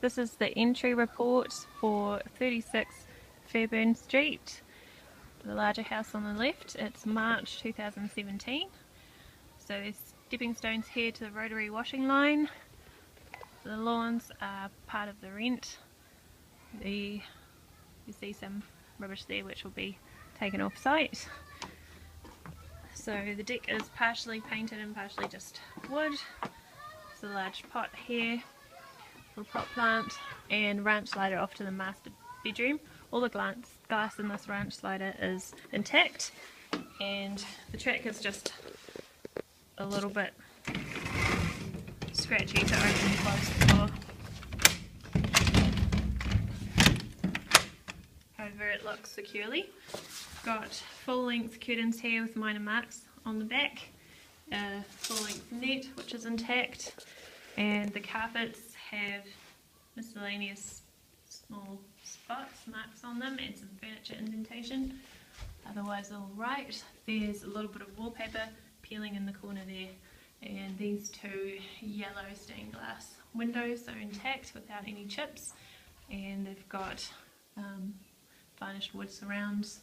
This is the entry report for 36 Fairburn Street, the larger house on the left. It's March 2017. So there's stepping stones here to the rotary washing line. The lawns are part of the rent. You see some rubbish there which will be taken off site. So the deck is partially painted and partially just wood. There's a large pot here for a pot plant and ranch slider off to the master bedroom. All the glass in this ranch slider is intact, and the track is just a little bit scratchy to open and close the door. However, it looks securely. Got full length curtains here with minor marks on the back, a full length net which is intact, and the carpets have miscellaneous small spots, marks on them, and some furniture indentation. Otherwise all right. There's a little bit of wallpaper peeling in the corner there, and these two yellow stained glass windows are intact without any chips, and they've got varnished wood surrounds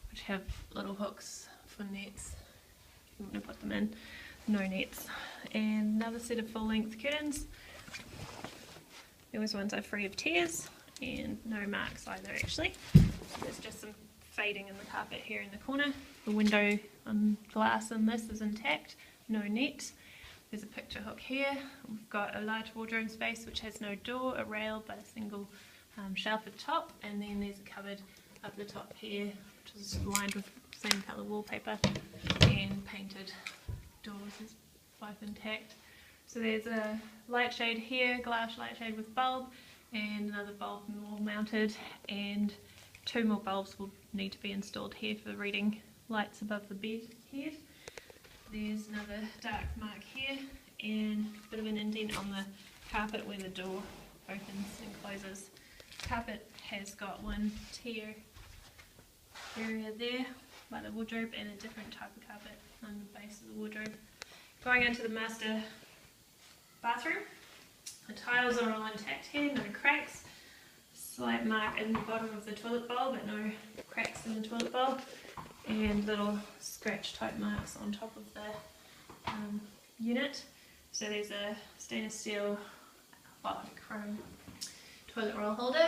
which have little hooks for nets if you want to put them in. No nets. And another set of full length curtains. Those ones are free of tears and no marks either actually. There's just some fading in the carpet here in the corner. The window glass in this is intact, no net. There's a picture hook here. We've got a large wardrobe space which has no door, a rail but a single shelf at the top, and then there's a cupboard up the top here which is lined with same colour wallpaper, and painted doors is both intact. So there's a light shade here, glass light shade with bulb, and another bulb wall mounted, and two more bulbs will need to be installed here for reading lights above the bed head. There's another dark mark here, and a bit of an indent on the carpet where the door opens and closes. Carpet has got one tear area there by the wardrobe, and a different type of carpet on the base of the wardrobe. Going into the master bathroom, the tiles are all intact here, no cracks. Slight mark in the bottom of the toilet bowl, but no cracks in the toilet bowl, and little scratch type marks on top of the unit. So there's a stainless steel chrome toilet roll holder.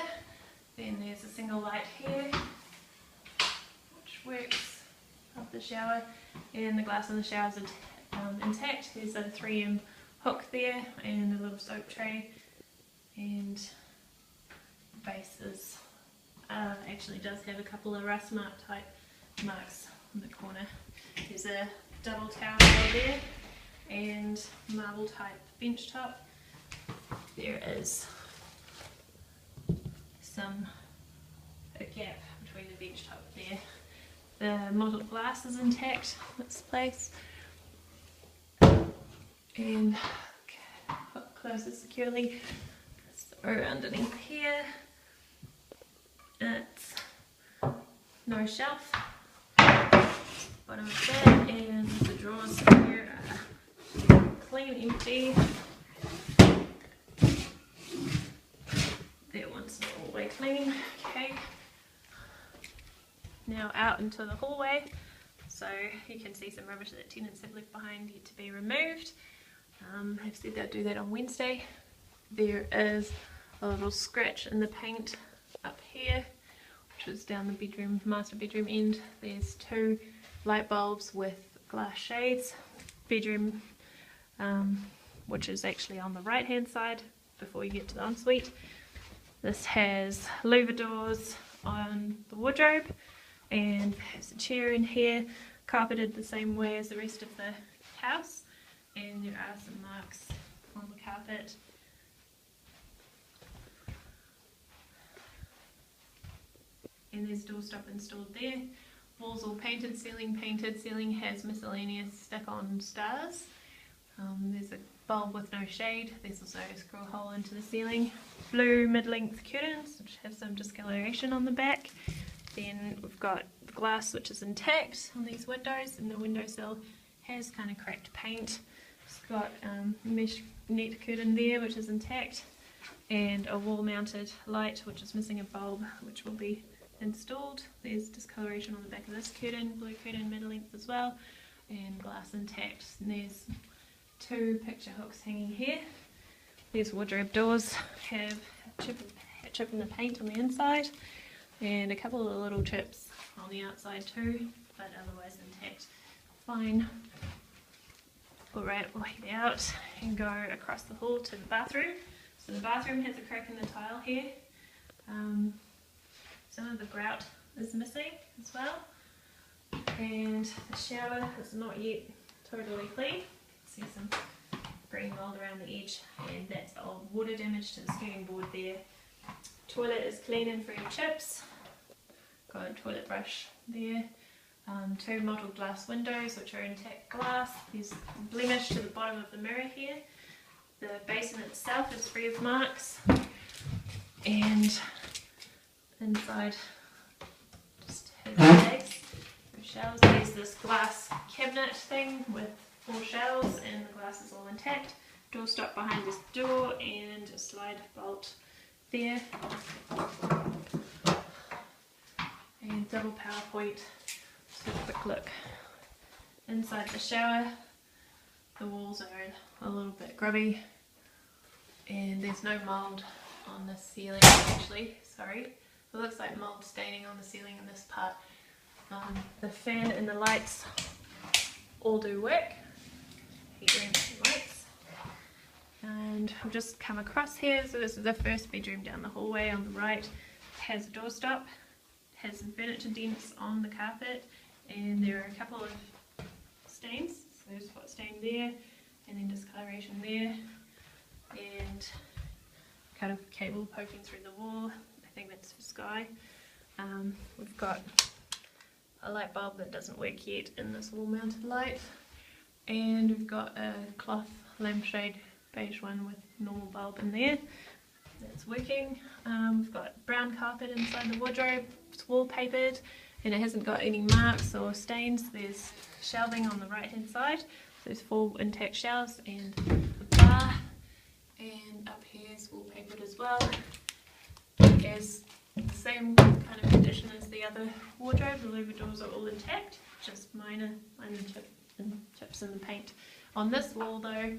Then there's a single light here which works off the shower, and the glass in the shower is intact. There's a 3M hook there and a little soap tray, and the base is actually does have a couple of rust mark type marks in the corner. There's a double towel there and marble type bench top. There is a gap between the bench top there. The mottled glass is intact in its place, and hook closes securely. So underneath here, it's no shelf. Bottom of that, and the drawers here are clean, empty. That one's all the way clean. Okay. Now out into the hallway. So you can see some rubbish that tenants have left behind yet to be removed. They've said they'll do that on Wednesday. There is a little scratch in the paint up here, which is down the bedroom, master bedroom end. There's two light bulbs with glass shades. Bedroom, which is actually on the right hand side before you get to the ensuite. This has louver doors on the wardrobe, and there's a chair in here, carpeted the same way as the rest of the house, and there are some marks on the carpet. And there's a doorstop installed there. Walls all painted, ceiling painted. Ceiling has miscellaneous stuck-on stars. There's a bulb with no shade. There's also a screw hole into the ceiling. Blue mid-length curtains which have some discoloration on the back. Then we've got the glass which is intact on these windows, and the windowsill has kind of cracked paint. It's got mesh net curtain there which is intact. and a wall mounted light which is missing a bulb, which will be installed. There's discoloration on the back of this curtain, blue curtain mid length as well, and glass intact. And there's 2 picture hooks hanging here. These wardrobe doors have a chip in the paint on the inside and a couple of little chips on the outside too, but otherwise intact. Fine. Alright, we'll head out and go across the hall to the bathroom. So the bathroom has a crack in the tile here. Some of the grout is missing as well. And the shower is not yet totally clean. See some green mold around the edge, and that's old water damage to the skirting board there. Toilet is clean and free of chips. Got a toilet brush there. 2 mottled glass windows which are intact glass. There's a blemish to the bottom of the mirror here. The basin itself is free of marks, and inside just has bags for showers. There's this glass cabinet thing with 4 shelves, and the glass is all intact. Door stop behind this door and a slide bolt there. And double power point. Just have a quick look inside the shower. The walls are a little bit grubby, and there's no mould on the ceiling actually, sorry. It looks like mould staining on the ceiling in this part. The fan and the lights all do work. Heat lamps and lights. And I've just come across here, so this is the first bedroom down the hallway on the right. It has a doorstop, has some furniture dents on the carpet, and there are a couple of stains. So there's a hot stain there, and then discoloration there, and kind of cable poking through the wall. I think that's for Sky. We've got a light bulb that doesn't work yet in this wall mounted light, and we've got a cloth lampshade beige one with normal bulb in there. That's working. We've got brown carpet inside the wardrobe. It's wallpapered and it hasn't got any marks or stains. There's shelving on the right hand side. There's 4 intact shelves and a bar, and up here is wallpapered as well. It has the same kind of condition as the other wardrobe. The louver doors are all intact, just minor chips in the paint. On this wall though,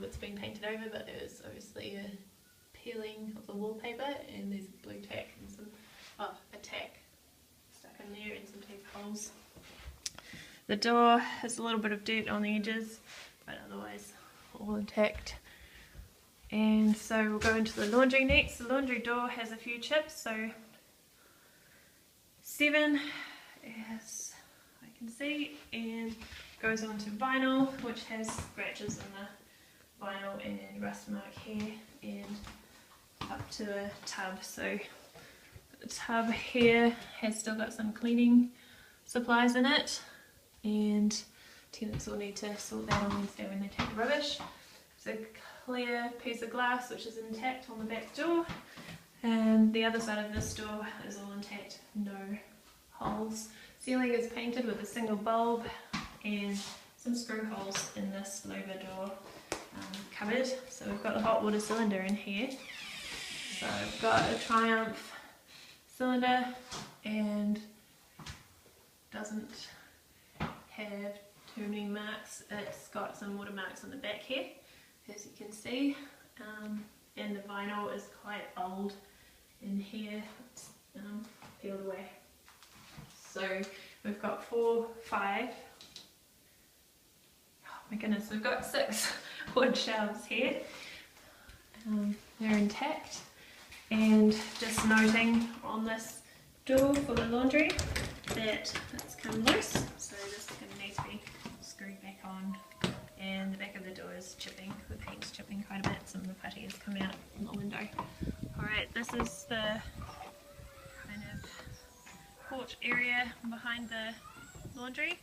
it's been painted over, but there's obviously a peeling of the wallpaper, and there's blue tack and some a tack stuck in there and some tape holes. The door has a little bit of dirt on the edges, but otherwise all intact. And so we'll go into the laundry next. The laundry door has a few chips, so 7 as I can see, and goes on to vinyl, which has scratches in the vinyl and rust mark here, and up to a tub. So the tub here has still got some cleaning supplies in it, and tenants will need to sort that on Wednesday when they take the rubbish. There's a clear piece of glass which is intact on the back door, and the other side of this door is all intact, no holes. Ceiling is painted with a single bulb and some screw holes in this louver door cupboard. So we've got the hot water cylinder in here. So I've got a Triumph cylinder, and doesn't have too many marks. It's got some watermarks on the back here, as you can see, and the vinyl is quite old in here. It's peeled away. So we've got 4, 5. Oh my goodness, we've got 6 wood shelves here. They're intact. And just noting on this door for the laundry that it's come loose, so this is going to need to be screwed back on, and the back of the door is chipping, the paint's chipping quite a bit, some of the putty has come out in the window. Alright, this is the kind of porch area behind the laundry,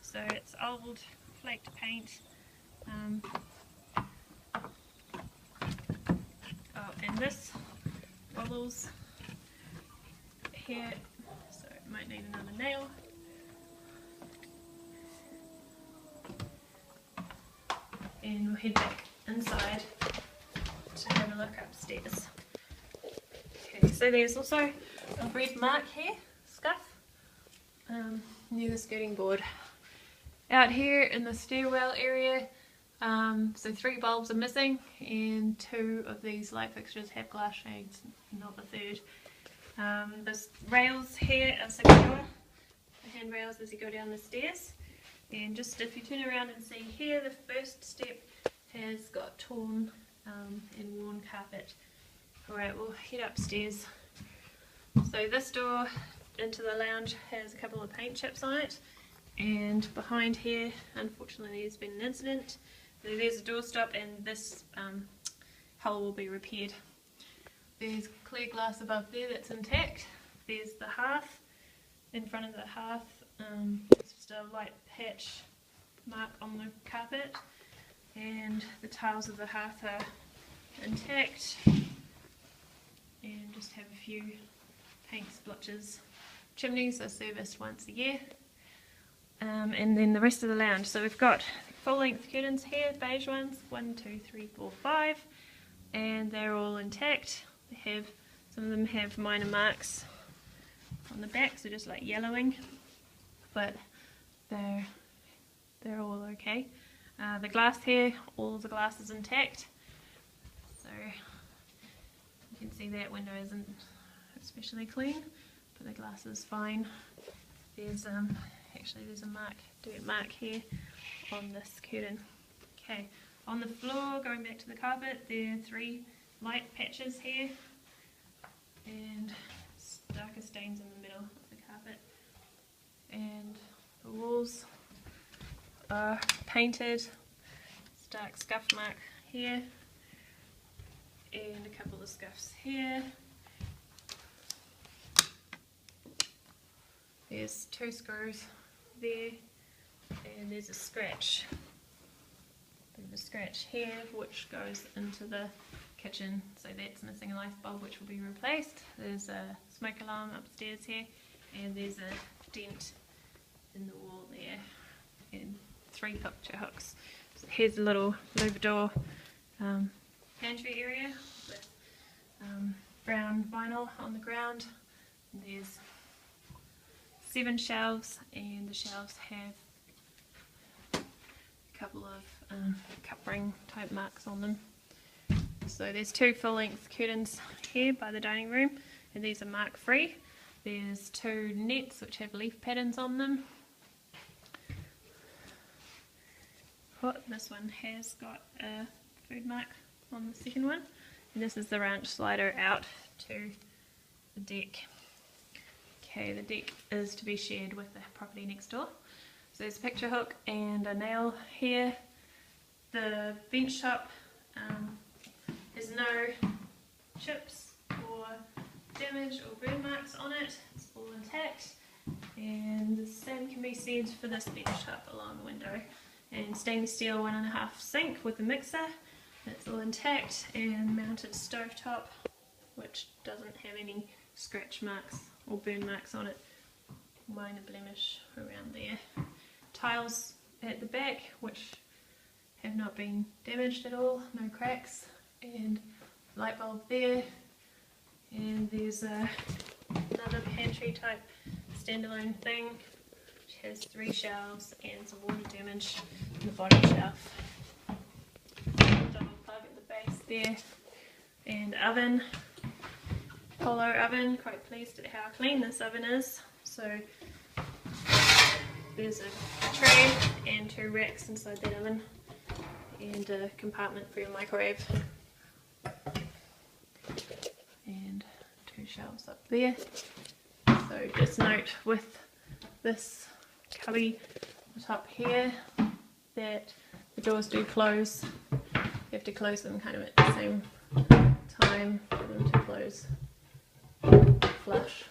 so it's old flaked paint. And this bubbles here, so it might need another nail. And we'll head back inside to have a a look upstairs. Okay, so there's also a red mark here, scuff, near the skirting board. Out here in the stairwell area, so 3 bulbs are missing and 2 of these light fixtures have glass shades, not the third. The rails here are secure, the handrails as you go down the stairs. And just if you turn around and see here, the first step has got torn and worn carpet. Alright, we'll head upstairs. So this door into the lounge has a couple of paint chips on it, and behind here, unfortunately, there's been an incident. There's a doorstop and this hole will be repaired. There's clear glass above there that's intact. There's the hearth. In front of the hearth, it's just a light patch mark on the carpet, and the tiles of the hearth are intact and just have a few paint splotches. Chimneys are serviced once a year. And then the rest of the lounge. So we've got full length curtains here, beige ones, 1, 2, 3, 4, 5, and they're all intact. They have, some of them have minor marks on the back, so just like yellowing, but they're all okay. The glass here, all the glass is intact, so you can see that window isn't especially clean, but the glass is fine. There's actually there's a dirt mark here on this curtain. Okay, on the floor, going back to the carpet, there are 3 light patches here and darker stains in the middle of the carpet, and the walls are painted. Dark scuff mark here and a couple of scuffs here. There's 2 screws there, and there's a scratch. There's a scratch here which goes into the kitchen, so that's missing a light bulb which will be replaced. There's a smoke alarm upstairs here, and there's a dent in the wall there, and 3 picture hooks. So here's a little louver pantry area with brown vinyl on the ground. And there's 7 shelves, and the shelves have a couple of cup ring type marks on them. So there's 2 full length curtains here by the dining room, and these are mark free. There's 2 nets which have leaf patterns on them. This one has got a food mark on the second one, and this is the ranch slider out to the deck. Okay, the deck is to be shared with the property next door. So there's a picture hook and a nail here. The bench top has no chips or damage or burn marks on it. It's all intact, and the same can be said for this bench top along the window. And stainless steel 1.5 sink with a mixer, that's all intact, and mounted stovetop which doesn't have any scratch marks or burn marks on it. Minor blemish around there. Tiles at the back which have not been damaged at all, no cracks, and light bulb there, and there's another pantry type standalone thing which has 3 shelves and some water damage in the bottom shelf. Double plug at the base there, and oven, Polo oven. Quite pleased at how clean this oven is. So there's a tray and 2 racks inside that oven, and a compartment for your microwave, and 2 shelves up there. So just note with this cubby top here that the doors do close. You have to close them kind of at the same time for them to close flush.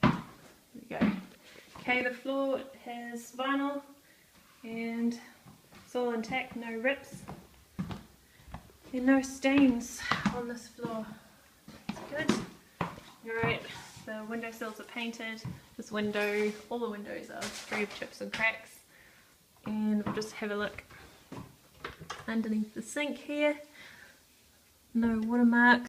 There we go. Okay, the floor has vinyl and it's all intact, no rips and no stains on this floor. That's good. Alright, the windowsills are painted. This window, all the windows are free of chips and cracks. And we'll just have a look underneath the sink here. no watermarks.